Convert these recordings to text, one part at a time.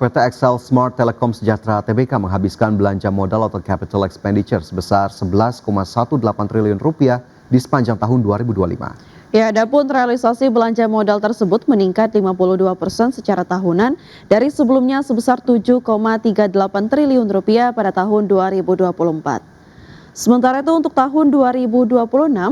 PT Excel Smart Telecom Sejahtera Tbk menghabiskan belanja modal atau capital expenditure sebesar 11,18 triliun rupiah di sepanjang tahun 2025. Ya, adapun realisasi belanja modal tersebut meningkat 52% secara tahunan dari sebelumnya sebesar 7,38 triliun rupiah pada tahun 2024. Sementara itu untuk tahun 2026,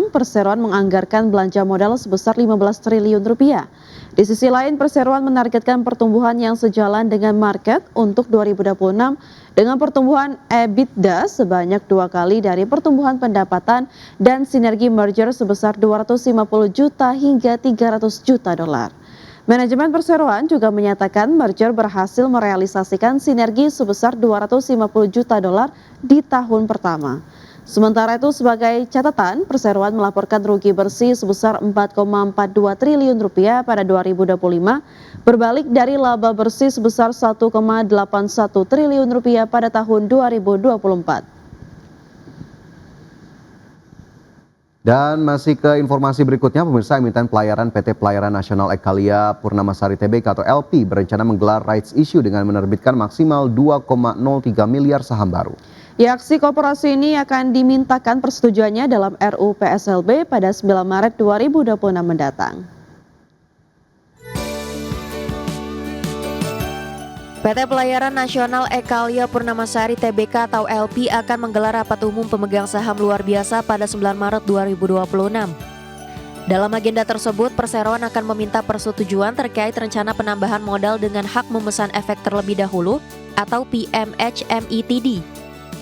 Perseroan menganggarkan belanja modal sebesar 15 triliun rupiah. Di sisi lain, Perseroan menargetkan pertumbuhan yang sejalan dengan market untuk 2026 dengan pertumbuhan EBITDA sebanyak 2 kali dari pertumbuhan pendapatan dan sinergi merger sebesar 250 juta hingga 300 juta dolar. Manajemen Perseroan juga menyatakan merger berhasil merealisasikan sinergi sebesar 250 juta dolar di tahun pertama. Sementara itu sebagai catatan, Perseroan melaporkan rugi bersih sebesar 4,42 triliun rupiah pada 2025, berbalik dari laba bersih sebesar 1,81 triliun rupiah pada tahun 2024. Dan masih ke informasi berikutnya, pemirsa, emiten pelayaran PT Pelayaran Nasional Ekalia Purnamasari Tbk atau LP berencana menggelar rights issue dengan menerbitkan maksimal 2,03 miliar saham baru. Ya, aksi koperasi ini akan dimintakan persetujuannya dalam RUU PSLB pada 9 Maret 2026 mendatang. PT Pelayaran Nasional Ekalia Purnamasari Tbk atau LP akan menggelar rapat umum pemegang saham luar biasa pada 9 Maret 2026. Dalam agenda tersebut, Perseroan akan meminta persetujuan terkait rencana penambahan modal dengan hak memesan efek terlebih dahulu atau PMHMETD.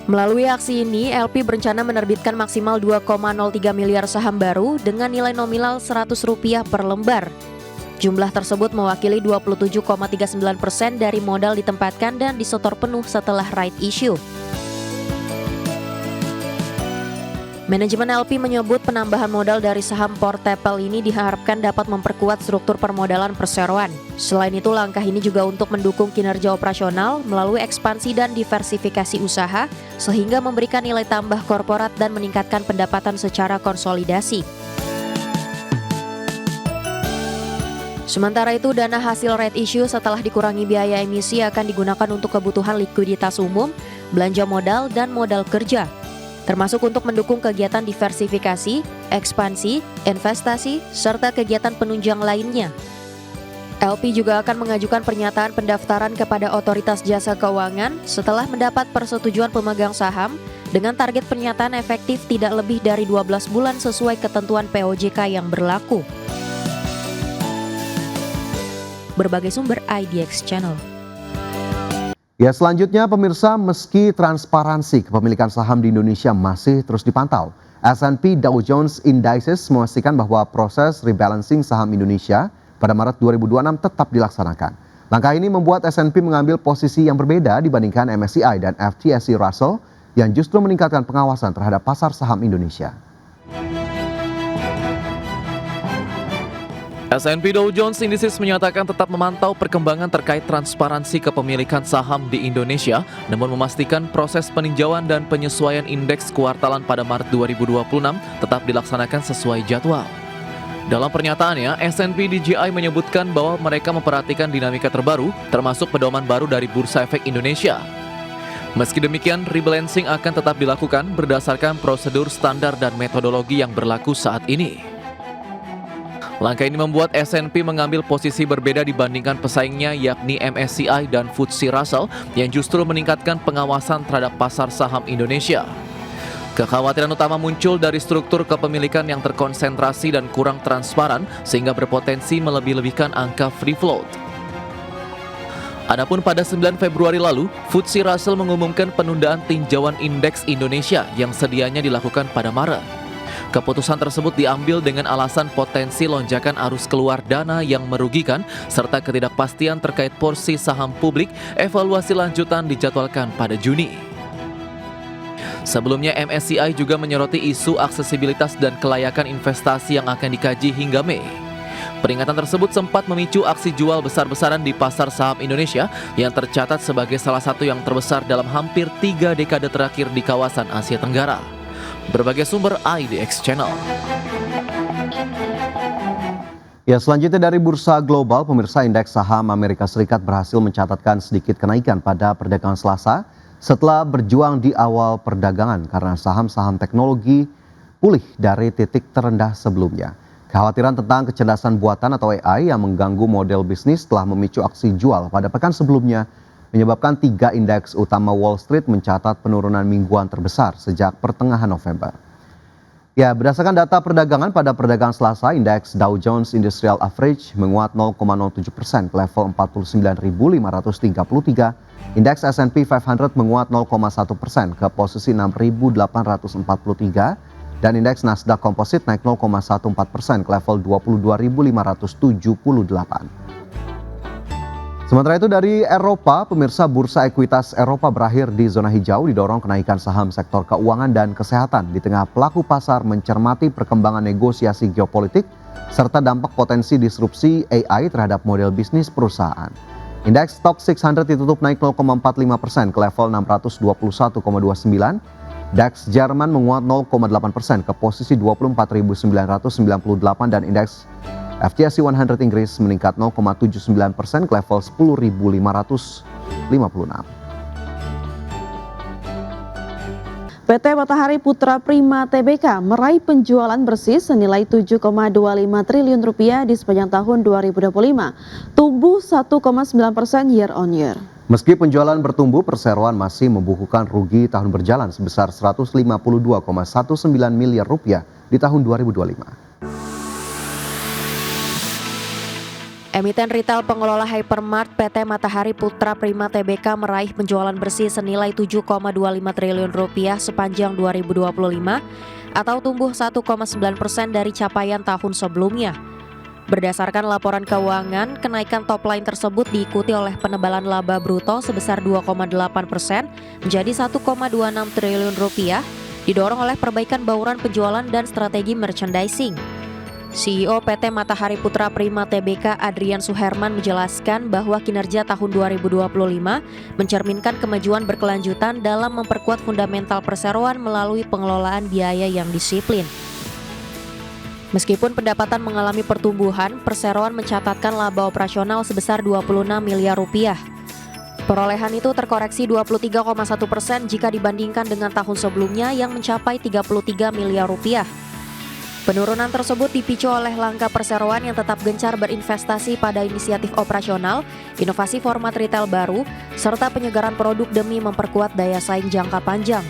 Melalui aksi ini, LP berencana menerbitkan maksimal 2,03 miliar saham baru dengan nilai nominal Rp100 per lembar. Jumlah tersebut mewakili 27,39% dari modal ditempatkan dan disetor penuh setelah right issue. Manajemen LP menyebut penambahan modal dari saham portable ini diharapkan dapat memperkuat struktur permodalan Perseroan. Selain itu, langkah ini juga untuk mendukung kinerja operasional melalui ekspansi dan diversifikasi usaha, sehingga memberikan nilai tambah korporat dan meningkatkan pendapatan secara konsolidasi. Sementara itu, dana hasil right issue setelah dikurangi biaya emisi akan digunakan untuk kebutuhan likuiditas umum, belanja modal, dan modal kerja, termasuk untuk mendukung kegiatan diversifikasi, ekspansi, investasi, serta kegiatan penunjang lainnya. LP juga akan mengajukan pernyataan pendaftaran kepada Otoritas Jasa Keuangan setelah mendapat persetujuan pemegang saham dengan target pernyataan efektif tidak lebih dari 12 bulan sesuai ketentuan POJK yang berlaku. Berbagai sumber IDX Channel. Ya, selanjutnya pemirsa, meski transparansi kepemilikan saham di Indonesia masih terus dipantau, S&P Dow Jones Indices memastikan bahwa proses rebalancing saham Indonesia pada Maret 2026 tetap dilaksanakan. Langkah ini membuat S&P mengambil posisi yang berbeda dibandingkan MSCI dan FTSE Russell yang justru meningkatkan pengawasan terhadap pasar saham Indonesia. S&P Dow Jones Indices menyatakan tetap memantau perkembangan terkait transparansi kepemilikan saham di Indonesia, namun memastikan proses peninjauan dan penyesuaian indeks kuartalan pada Maret 2026 tetap dilaksanakan sesuai jadwal. Dalam pernyataannya, S&P DJI menyebutkan bahwa mereka memperhatikan dinamika terbaru, termasuk pedoman baru dari Bursa Efek Indonesia. Meski demikian, rebalancing akan tetap dilakukan berdasarkan prosedur standar dan metodologi yang berlaku saat ini. Langkah ini membuat S&P mengambil posisi berbeda dibandingkan pesaingnya yakni MSCI dan FTSE Russell yang justru meningkatkan pengawasan terhadap pasar saham Indonesia. Kekhawatiran utama muncul dari struktur kepemilikan yang terkonsentrasi dan kurang transparan sehingga berpotensi melebih-lebihkan angka free float. Adapun pada 9 Februari lalu, FTSE Russell mengumumkan penundaan tinjauan indeks Indonesia yang sedianya dilakukan pada Maret. Keputusan tersebut diambil dengan alasan potensi lonjakan arus keluar dana yang merugikan serta ketidakpastian terkait porsi saham publik. Evaluasi lanjutan dijadwalkan pada Juni. Sebelumnya MSCI juga menyoroti isu aksesibilitas dan kelayakan investasi yang akan dikaji hingga Mei. Peringatan tersebut sempat memicu aksi jual besar-besaran di pasar saham Indonesia yang tercatat sebagai salah satu yang terbesar dalam hampir 3 dekade terakhir di kawasan Asia Tenggara. Berbagai sumber IDX Channel. Ya, selanjutnya dari bursa global, pemirsa, indeks saham Amerika Serikat berhasil mencatatkan sedikit kenaikan pada perdagangan Selasa setelah berjuang di awal perdagangan karena saham-saham teknologi pulih dari titik terendah sebelumnya. Kekhawatiran tentang kecerdasan buatan atau AI yang mengganggu model bisnis telah memicu aksi jual pada pekan sebelumnya, menyebabkan 3 indeks utama Wall Street mencatat penurunan mingguan terbesar sejak pertengahan November. Ya, berdasarkan data perdagangan pada perdagangan Selasa, indeks Dow Jones Industrial Average menguat 0,07% ke level 49.533, indeks S&P 500 menguat 0,1% ke posisi 6.843, dan indeks Nasdaq Composite naik 0,14% ke level 22.578. Sementara itu dari Eropa, pemirsa, bursa ekuitas Eropa berakhir di zona hijau didorong kenaikan saham sektor keuangan dan kesehatan di tengah pelaku pasar mencermati perkembangan negosiasi geopolitik serta dampak potensi disrupsi AI terhadap model bisnis perusahaan. Indeks Stoxx 600 ditutup naik 0,45% ke level 621,29. DAX Jerman menguat 0,8% ke posisi 24.998 dan indeks FTSE 100 Inggris meningkat 0,79% ke level 10.556. PT Matahari Putra Prima Tbk meraih penjualan bersih senilai 7,25 triliun rupiah di sepanjang tahun 2025, tumbuh 1,9% year on year. Meski penjualan bertumbuh, perseroan masih membukukan rugi tahun berjalan sebesar 152,19 miliar rupiah di tahun 2025. Emiten retail pengelola hypermart PT Matahari Putra Prima Tbk meraih penjualan bersih senilai 7,25 triliun rupiah sepanjang 2025 atau tumbuh 1,9% dari capaian tahun sebelumnya. Berdasarkan laporan keuangan, kenaikan top line tersebut diikuti oleh penebalan laba bruto sebesar 2,8% menjadi 1,26 triliun rupiah, didorong oleh perbaikan bauran penjualan dan strategi merchandising. CEO PT Matahari Putra Prima Tbk Adrian Suherman menjelaskan bahwa kinerja tahun 2025 mencerminkan kemajuan berkelanjutan dalam memperkuat fundamental perseroan melalui pengelolaan biaya yang disiplin. Meskipun pendapatan mengalami pertumbuhan, perseroan mencatatkan laba operasional sebesar 26 miliar rupiah. Perolehan itu terkoreksi 23,1% jika dibandingkan dengan tahun sebelumnya yang mencapai 33 miliar rupiah. Penurunan tersebut dipicu oleh langkah perseroan yang tetap gencar berinvestasi pada inisiatif operasional, inovasi format retail baru, serta penyegaran produk demi memperkuat daya saing jangka panjang.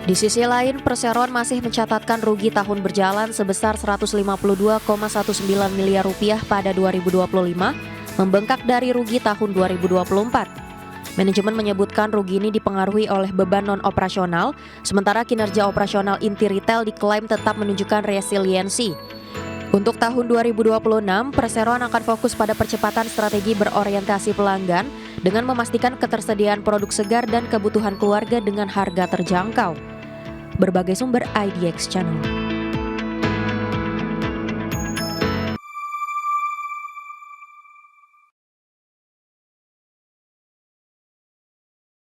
Di sisi lain, perseroan masih mencatatkan rugi tahun berjalan sebesar 152,19 miliar rupiah pada 2025, membengkak dari rugi tahun 2024. Manajemen menyebutkan rugi ini dipengaruhi oleh beban non-operasional, sementara kinerja operasional inti retail diklaim tetap menunjukkan resiliensi. Untuk tahun 2026, perseroan akan fokus pada percepatan strategi berorientasi pelanggan dengan memastikan ketersediaan produk segar dan kebutuhan keluarga dengan harga terjangkau. Berbagai sumber IDX Channel.